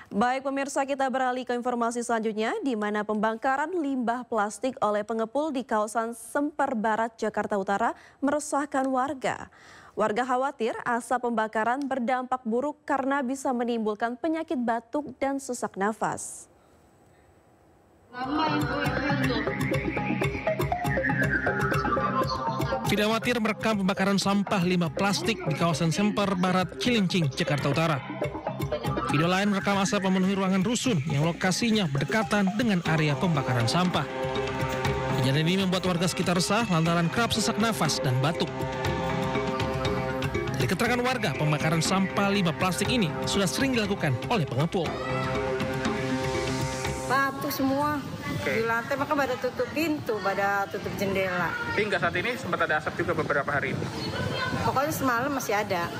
Baik pemirsa, kita beralih ke informasi selanjutnya di mana pembakaran limbah plastik oleh pengepul di kawasan Semper Barat, Jakarta Utara meresahkan warga. Warga khawatir asap pembakaran berdampak buruk karena bisa menimbulkan penyakit batuk dan sesak nafas. Tidak khawatir merekam pembakaran sampah limbah plastik di kawasan Semper Barat, Cilincing, Jakarta Utara. Video lain merekam asap memenuhi ruangan rusun yang lokasinya berdekatan dengan area pembakaran sampah. Kejadian ini membuat warga sekitar resah lantaran kerap sesak nafas dan batuk. Dari keterangan warga, pembakaran sampah limbah plastik ini sudah sering dilakukan oleh pengepul. Batuk semua. Di lantai maka pada tutup pintu, pada tutup jendela. Hingga saat ini sempat ada asap juga beberapa hari ini. Pokoknya semalam masih ada.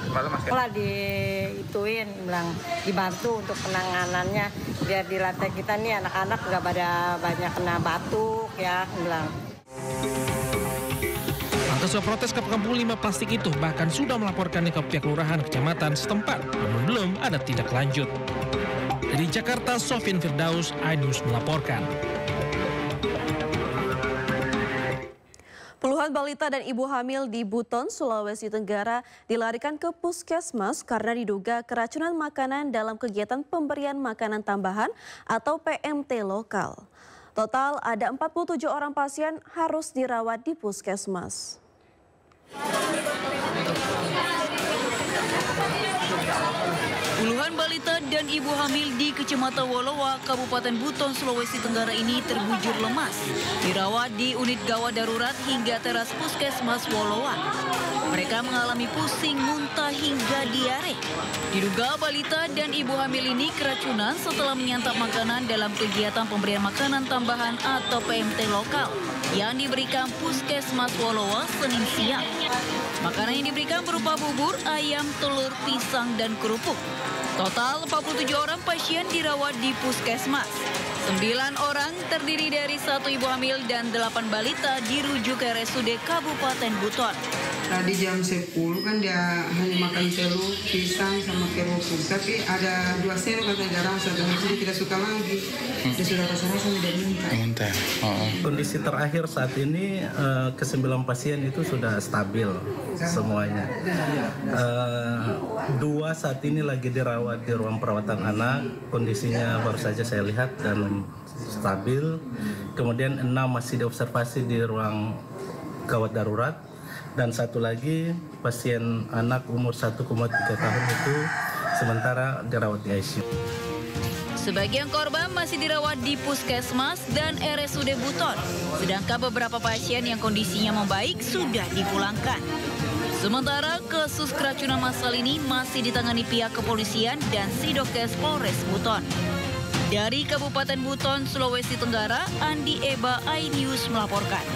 Setelah diituin, bilang dibantu untuk penanganannya biar di lantai kita nih anak-anak nggak pada banyak kena batuk ya, bilang. Mahasiswa protes ke pengepul limbah plastik itu bahkan sudah melaporkannya ke pihak kelurahan kecamatan setempat, namun belum ada tindak lanjut. Dari Jakarta, Sofyan Firdaus, iNews melaporkan. Puluhan balita dan ibu hamil di Buton, Sulawesi Tenggara dilarikan ke puskesmas karena diduga keracunan makanan dalam kegiatan pemberian makanan tambahan atau PMT lokal. Total ada 47 orang pasien harus dirawat di puskesmas. Puluhan balita dan ibu hamil di Kecamatan Wolowa, Kabupaten Buton, Sulawesi Tenggara ini terbujur lemas. Dirawat di unit gawat darurat hingga teras puskesmas Wolowa. Mereka mengalami pusing, muntah hingga diare. Diduga balita dan ibu hamil ini keracunan setelah menyantap makanan dalam kegiatan pemberian makanan tambahan atau PMT lokal yang diberikan puskesmas Wolowa Senin siang. Makanan yang diberikan berupa bubur, ayam, telur, pisang, dan kerupuk. Total 47 orang pasien dirawat di puskesmas. 9 orang terdiri dari 1 ibu hamil dan 8 balita dirujuk ke RSUD Kabupaten Buton. Tadi jam 10 kan dia hanya makan telur, pisang sama kerupuk. Tapi ada 2 sendok katanya dia rasa dan dia tidak suka lagi. Dia sudah rasa-rasa tidak minta. Kondisi terakhir saat ini ke-9 pasien itu sudah stabil semuanya. 2 saat ini lagi dirawat di ruang perawatan anak. Kondisinya baru saja saya lihat dan stabil. Kemudian 6 masih diobservasi di ruang gawat darurat. Dan 1 lagi pasien anak umur 1,3 tahun itu sementara dirawat di ICU. Sebagian korban masih dirawat di puskesmas dan RSUD Buton. Sedangkan beberapa pasien yang kondisinya membaik sudah dipulangkan. Sementara kasus keracunan massal ini masih ditangani pihak kepolisian dan Sidokes Polres Buton. Dari Kabupaten Buton, Sulawesi Tenggara, Andi Eba, iNews melaporkan.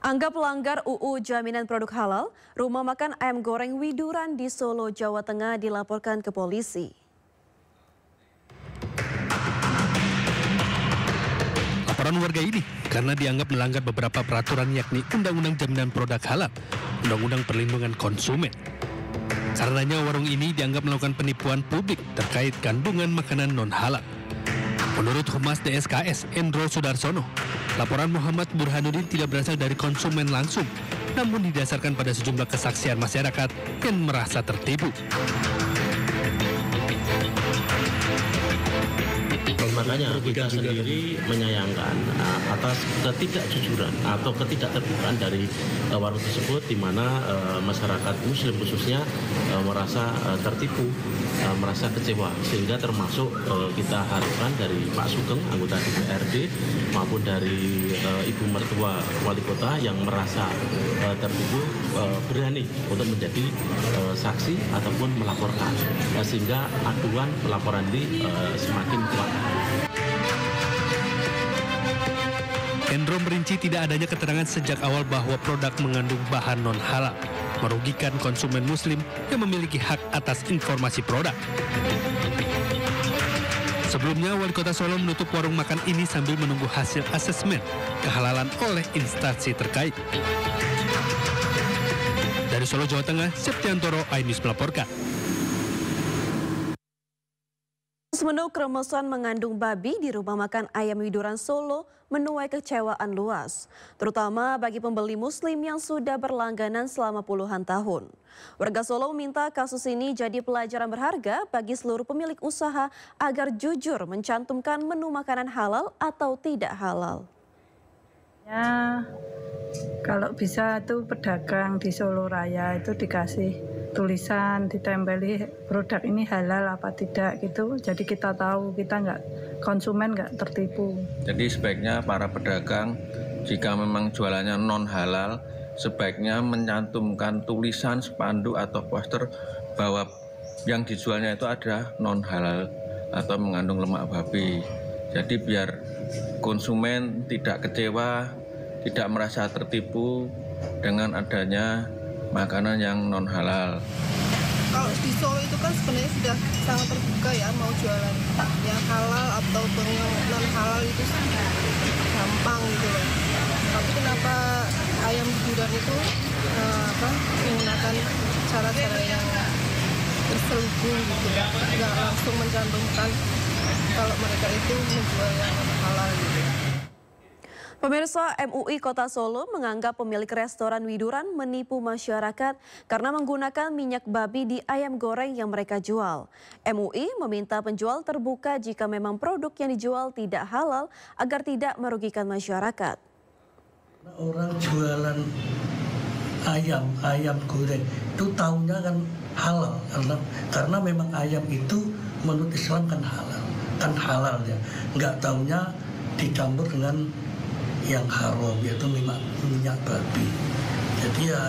Anggap pelanggar UU Jaminan Produk Halal, rumah makan ayam goreng Widuran di Solo, Jawa Tengah dilaporkan ke polisi. Laporan warga ini karena dianggap melanggar beberapa peraturan yakni Undang-Undang Jaminan Produk Halal, Undang-Undang Perlindungan Konsumen. Karenanya warung ini dianggap melakukan penipuan publik terkait kandungan makanan non-halal. Menurut Humas DSKS Endro Sudarsono, laporan Muhammad Burhanuddin tidak berasal dari konsumen langsung, namun didasarkan pada sejumlah kesaksian masyarakat yang merasa tertipu. Makanya kita sendiri menyayangkan atas ketidakjujuran atau ketidakterbukaan dari warung tersebut, di mana masyarakat Muslim khususnya merasa tertipu, merasa kecewa, sehingga termasuk kita harapkan dari Pak Sugeng, anggota DPRD, maupun dari Ibu Mertua Wali Kota yang merasa tertipu berani untuk menjadi saksi ataupun melaporkan, sehingga aduan pelaporan ini semakin kuat. Endro merinci tidak adanya keterangan sejak awal bahwa produk mengandung bahan non-halal, merugikan konsumen muslim yang memiliki hak atas informasi produk. Sebelumnya, Wali Kota Solo menutup warung makan ini sambil menunggu hasil asesmen kehalalan oleh instansi terkait. Dari Solo, Jawa Tengah, Septiantoro, iNews melaporkan. Menu kremesan mengandung babi di rumah makan Ayam Widuran Solo menuai kecewaan luas, terutama bagi pembeli muslim yang sudah berlangganan selama puluhan tahun. Warga Solo meminta kasus ini jadi pelajaran berharga bagi seluruh pemilik usaha agar jujur mencantumkan menu makanan halal atau tidak halal. Ya, kalau bisa tuh pedagang di Solo Raya itu dikasih tulisan, ditempeli produk ini halal apa tidak gitu. Jadi kita tahu, kita konsumen nggak tertipu. Jadi sebaiknya para pedagang jika memang jualannya non halal, sebaiknya mencantumkan tulisan, spanduk atau poster bahwa yang dijualnya itu ada non halal atau mengandung lemak babi. Jadi biar konsumen tidak kecewa, tidak merasa tertipu dengan adanya makanan yang non halal. Kalau di Solo itu kan sebenarnya sudah sangat terbuka ya, mau jualan yang halal ataupun yang non halal itu gampang gitu loh. Tapi kenapa ayam Widuran itu menggunakan cara-cara yang terselubung gitu, nggak langsung mencantumkan kalau mereka itu menjual yang halal gitu. Pemirsa, MUI Kota Solo menganggap pemilik restoran Widuran menipu masyarakat karena menggunakan minyak babi di ayam goreng yang mereka jual. MUI meminta penjual terbuka jika memang produk yang dijual tidak halal agar tidak merugikan masyarakat. Orang jualan ayam goreng itu tahunya kan halal karena memang ayam itu menurut Islam kan halal ya, nggak tahunya dicampur dengan yang haram, yaitu minyak babi. Jadi ya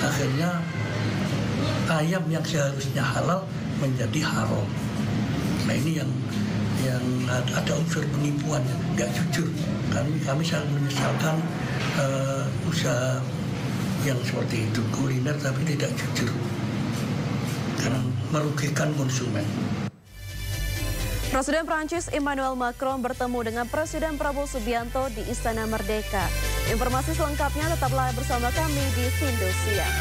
akhirnya ayam yang seharusnya halal menjadi haram. Nah ini yang ada unsur penipuan, nggak jujur. Kami sangat menyesalkan usaha yang seperti itu, kuliner tapi tidak jujur, karena merugikan konsumen. Presiden Prancis Emmanuel Macron bertemu dengan Presiden Prabowo Subianto di Istana Merdeka. Informasi selengkapnya tetaplah bersama kami di Indosiar.